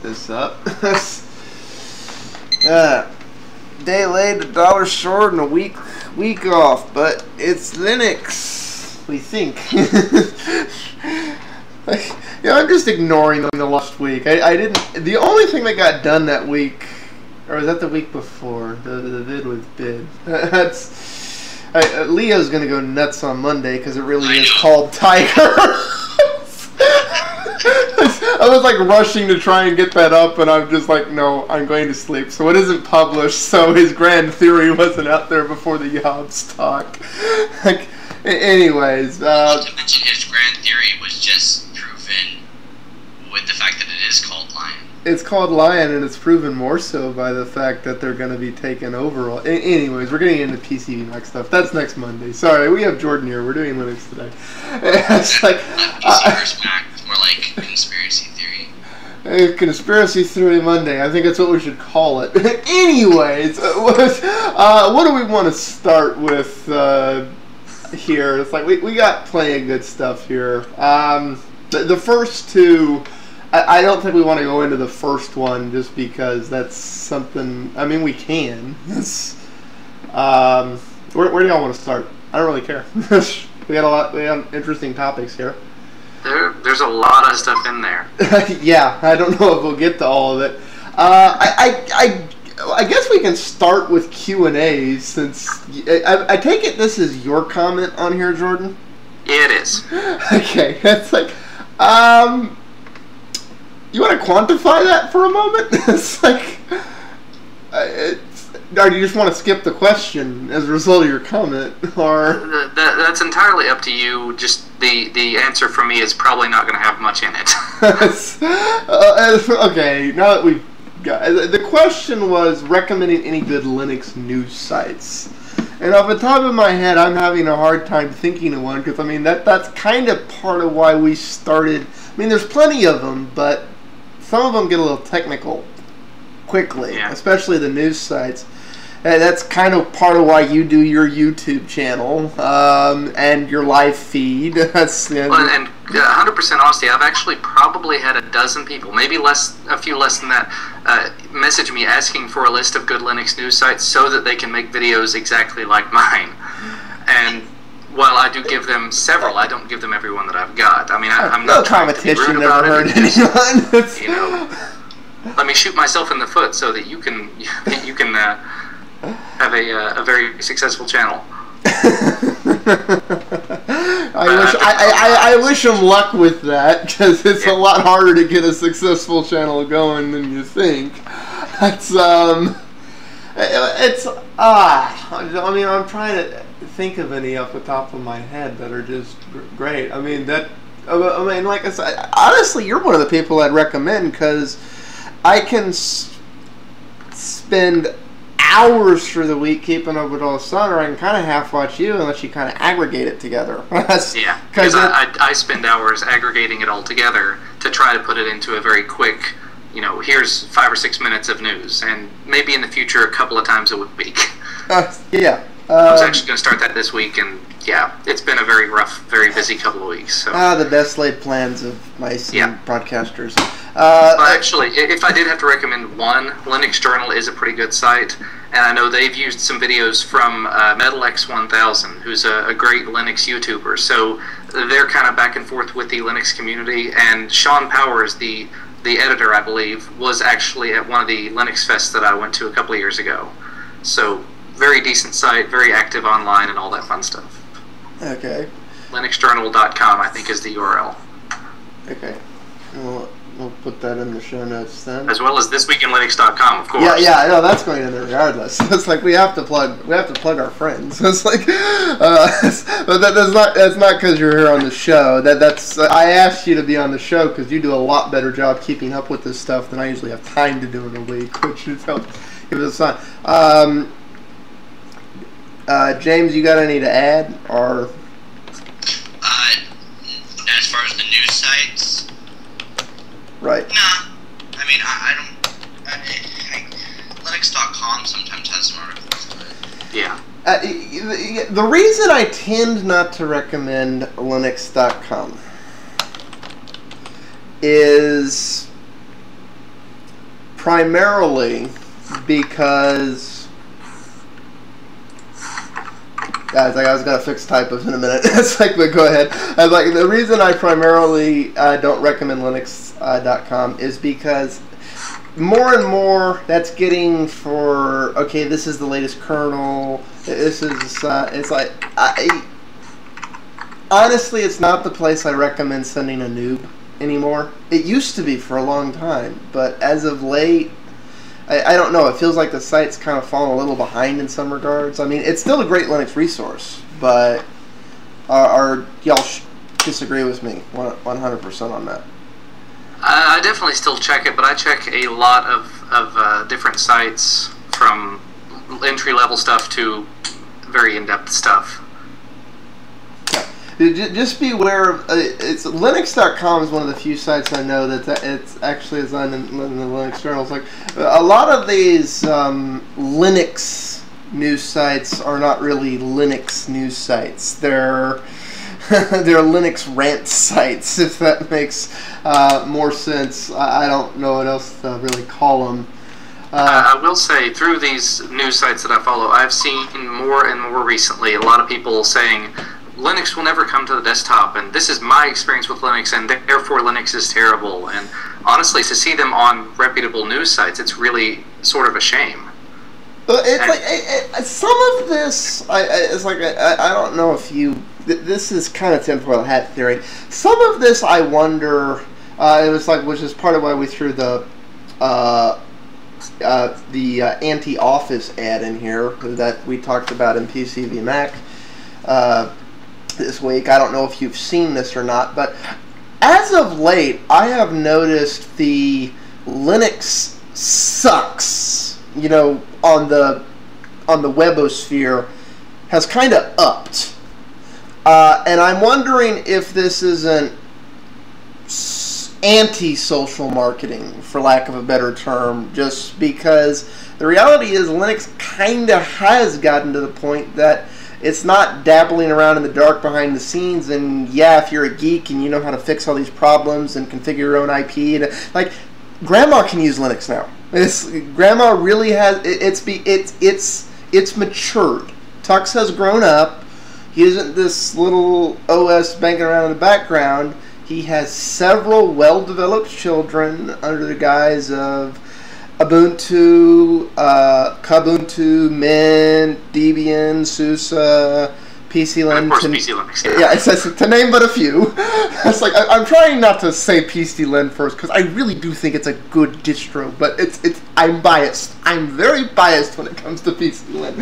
get this up. Day late, $1 short, and a week off, but it's Linux, we think. I'm just ignoring them the last week. I didn't. The only thing that got done that week, or was that the week before? The vid with bid. That's Leo's gonna go nuts on Monday because it really is called Tiger. I was like rushing to try and get that up, and I'm just like, no, I'm going to sleep. So it isn't published, so his grand theory wasn't out there before the Yobs talk. Like, anyways. Not to mention his grand theory was just proven with the fact that it is called Lion. It's called Lion, and it's proven more so by the fact that they're going to be taken overall. Anyways, we're getting into PCV Mac stuff. That's next Monday. Sorry, we have Jordan here. We're doing Linux today. It's like PC versus Mac is more like conspiracy theory. Conspiracy Theory Monday. I think that's what we should call it. Anyways, what do we want to start with here? It's like we got plenty of good stuff here. The first two, I don't think we want to go into the first one just because that's something. I mean, we can. Where do y'all want to start? I don't really care. We got interesting topics here. There's a lot of stuff in there. Yeah, I don't know if we'll get to all of it. I guess we can start with Q&A since I take it this is your comment on here, Jordan? Yeah, it is. Okay, it's like, you want to quantify that for a moment? It's like, or do you just want to skip the question as a result of your comment, or that's entirely up to you. Just the answer from me is probably not going to have much in it. Okay, now that we've got the question was recommending any good Linux news sites, and off the top of my head, I'm having a hard time thinking of one because I mean that's kind of part of why we started. I mean, there's plenty of them, but some of them get a little technical quickly, especially the news sites. And that's kind of part of why you do your YouTube channel and your live feed. That's and 100% honesty, I've actually probably had a dozen people, maybe a few less than that, message me asking for a list of good Linux news sites so that they can make videos exactly like mine. And while I do give them several, I don't give them every one that I've got. I mean, I'm not trying to be rude about it. Anyone. You know, let me shoot myself in the foot so that you can have a very successful channel. I wish him luck with that because it's a lot harder to get a successful channel going than you think. That's I mean, I'm trying to think of any off the top of my head that are just great. I mean, like I said, honestly, you're one of the people I'd recommend because I can spend hours through the week keeping up with all the sun, or I can kind of half watch you unless you kind of aggregate it together. Yeah, because I spend hours aggregating it all together to try to put it into a very quick, here's 5 or 6 minutes of news, and maybe in the future a couple of times a week. Yeah. I was actually going to start that this week, and yeah, it's been a very rough, very busy couple of weeks. So. The best laid plans of mice and broadcasters. Actually, if I did have to recommend one, Linux Journal is a pretty good site, and I know they've used some videos from MetalX1000, who's a great Linux YouTuber, so they're kind of back and forth with the Linux community, and Sean Powers, the editor, I believe, was actually at one of the Linux Fests that I went to a couple of years ago. So, very decent site, very active online, and all that fun stuff. Okay. LinuxJournal.com, I think, is the URL. Okay. We'll put that in the show notes then. As well as thisweekinlinux.com, of course. Yeah, no, that's going in there regardless. It's like we have to plug our friends. It's like, but that's not because you're here on the show. I asked you to be on the show because you do a lot better job keeping up with this stuff than I usually have time to do in a week, which has helped give us a sign. James, you got any to add, or? As far as the news sites. Right. Nah. I mean, I don't. Linux.com sometimes has some articles. Yeah. The reason I tend not to recommend Linux.com is primarily because... Guys, I was gonna fix typos in a minute. It's like, but go ahead. I was like, the reason I primarily don't recommend Linux.com is because more and more that's getting for, okay, this is the latest kernel. This is it's like honestly, it's not the place I recommend sending a noob anymore. It used to be for a long time, but as of late, I don't know. It feels like the site's kind of fallen a little behind in some regards. I mean, it's still a great Linux resource, but y'all disagree with me 100% on that? I definitely still check it, but I check a lot of different sites, from entry-level stuff to very in-depth stuff. Just be aware of it's Linux.com is one of the few sites I know that it's actually is on in the Linux journals. Like a lot of these Linux news sites are not really Linux news sites. They're they're Linux rant sites, if that makes more sense. I don't know what else to really call them. I will say, through these news sites that I follow, I've seen more and more recently a lot of people saying Linux will never come to the desktop, and this is my experience with Linux, and therefore Linux is terrible. And honestly, to see them on reputable news sites, it's really sort of a shame. It's like some of this. It's like I don't know if you. This is kind of tinfoil hat theory. Some of this, I wonder. It was like, which is part of why we threw the anti-Office ad in here that we talked about in PC v Mac this week. I don't know if you've seen this or not, but as of late, I have noticed the Linux sucks, you know, on the webosphere has kind of upped, and I'm wondering if this isn't anti-social marketing, for lack of a better term, just because the reality is Linux kind of has gotten to the point that it's not dabbling around in the dark behind the scenes, and yeah, if you're a geek and you know how to fix all these problems and configure your own IP, and like, Grandma can use Linux now. Grandma really has. It's matured. Tux has grown up. He isn't this little OS banging around in the background. He has several well-developed children under the guise of Ubuntu, Kubuntu, Mint, Debian, SUSE, PC-Lin. Of course, PC-Linux. Yeah, it says to name but a few. It's like I'm trying not to say PC-Lin first because I really do think it's a good distro, but I'm biased. I'm very biased when it comes to PC-Lin.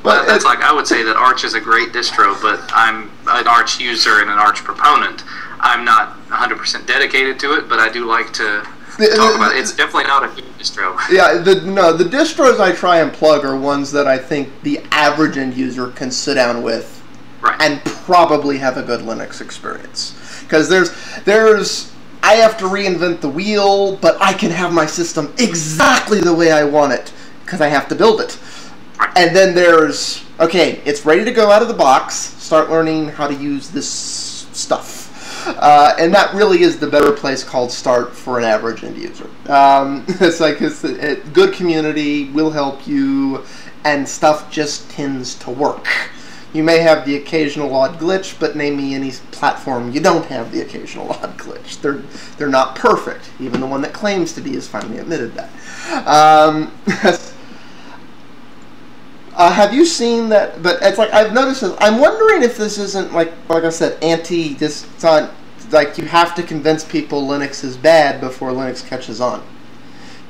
But that's like, I would say that Arch is a great distro, but I'm an Arch user and an Arch proponent. I'm not 100% dedicated to it, but I do like to talk about it. It's definitely not a good distro. Yeah, the distros I try and plug are ones that I think the average end user can sit down with, right, and probably have a good Linux experience. Because there's I have to reinvent the wheel, but I can have my system exactly the way I want it because I have to build it. Right. And then there's, okay, it's ready to go out of the box. Start learning how to use this stuff. And that really is the better place called start for an average end user. It's like good community will help you, and stuff just tends to work. You may have the occasional odd glitch, but name me any platform you don't have the occasional odd glitch. They're not perfect. Even the one that claims to be has finally admitted that. Have you seen that? But it's like I've noticed this. I'm wondering if this isn't like I said, anti. Like you have to convince people Linux is bad before Linux catches on.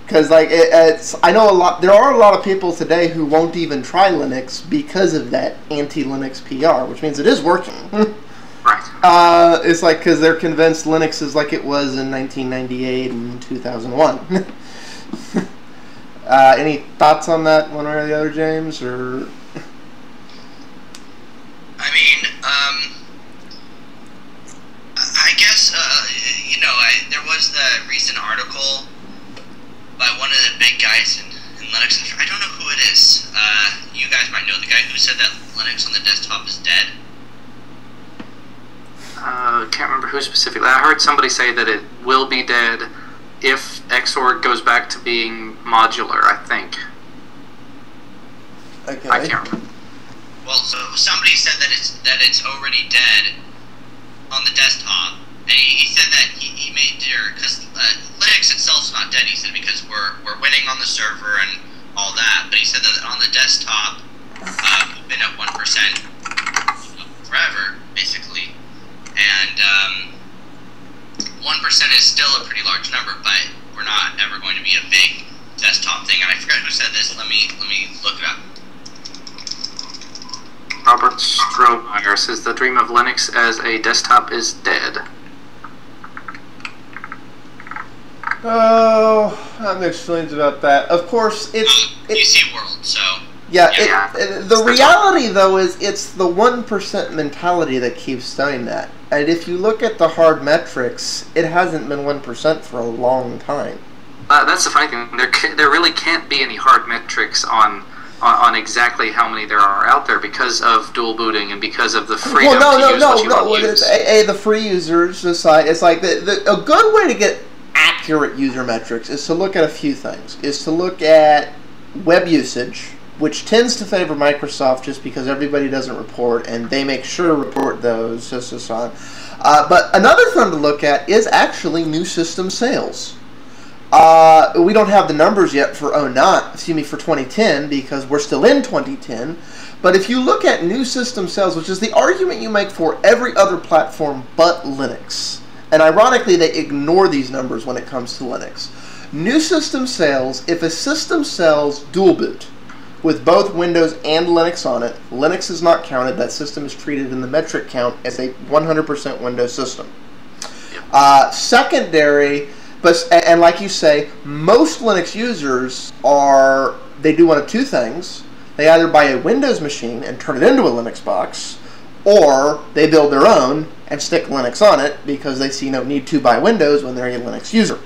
Because like I know there are a lot of people today who won't even try Linux because of that anti-Linux PR, which means it is working. Right. It's like because they're convinced Linux is like it was in 1998 and 2001. Any thoughts on that, one way or the other, James? Or I mean, I guess there was the recent article by one of the big guys in Linux. I don't know who it is. You guys might know the guy who said that Linux on the desktop is dead. Can't remember who specifically. I heard somebody say that it will be dead if Xorg goes back to being modular, I think. Okay. I can't remember. Well, so somebody said that it's already dead on the desktop, and he said that he made because Linux itself's not dead. He said because we're winning on the server and all that, but he said that on the desktop we've been at 1% forever, basically, and 1% is still a pretty large number, but we're not ever going to be a big desktop thing. And I forgot who said this. Let me look it up. Robert Strohmeyer says the dream of Linux as a desktop is dead. Oh, I have mixed feelings about that. Of course, You see World, so... Yeah, the reality, though, is it's the 1% mentality that keeps doing that. And if you look at the hard metrics, it hasn't been 1% for a long time. That's the funny thing. There really can't be any hard metrics on exactly how many there are out there because of dual booting and because of the freedom to use what you want to use. The free users decide. It's like a good way to get accurate user metrics is to look at a few things. Is to look at web usage, which tends to favor Microsoft just because everybody doesn't report, and they make sure to report those, so on. But another thing to look at is actually new system sales. We don't have the numbers yet for 2010 because we're still in 2010. But if you look at new system sales, which is the argument you make for every other platform but Linux, and ironically they ignore these numbers when it comes to Linux. New system sales, if a system sells dual boot with both Windows and Linux on it, Linux is not counted. That system is treated in the metric count as a 100% Windows system. Secondary, and like you say, most Linux users they do one of two things. They either buy a Windows machine and turn it into a Linux box, or they build their own and stick Linux on it because they see no need to buy Windows when they're a Linux user.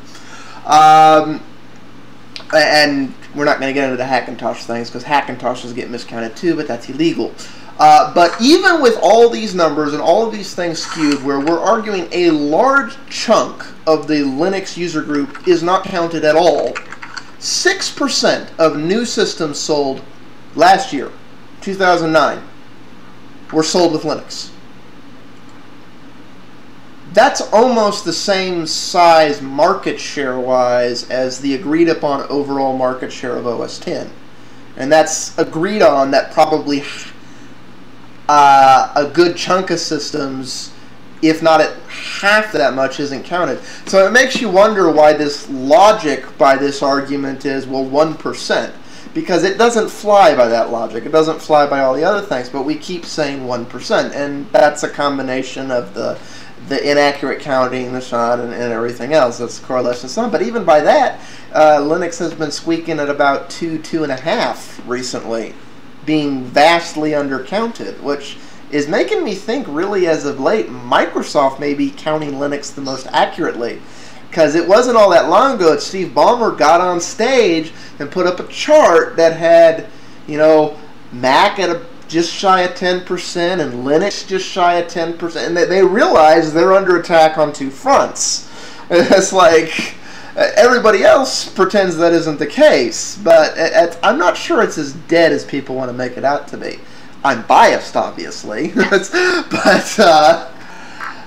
And we're not going to get into the Hackintosh things because Hackintoshes get miscounted too, but that's illegal. But even with all these numbers and all of these things skewed, where we're arguing a large chunk of the Linux user group is not counted at all, 6% of new systems sold last year, 2009, were sold with Linux. That's almost the same size market share-wise as the agreed-upon overall market share of OS X. And that's agreed on that probably a good chunk of systems, if not at half that much, isn't counted. So it makes you wonder why this logic by this argument is, well, 1%. Because it doesn't fly by that logic. It doesn't fly by all the other things, but we keep saying 1%. And that's a combination of the inaccurate counting, the shot, and everything else. That's correlation sum. But even by that, Linux has been squeaking at about 2.5 recently, being vastly undercounted, which is making me think, really, as of late, Microsoft may be counting Linux the most accurately. Because it wasn't all that long ago that Steve Ballmer got on stage and put up a chart that had, Mac at just shy of 10% and Linux just shy of 10%. And they realize they're under attack on two fronts. It's like everybody else pretends that isn't the case. But I'm not sure it's as dead as people want to make it out to be. I'm biased, obviously. but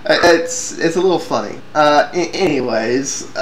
it's a little funny. Anyways.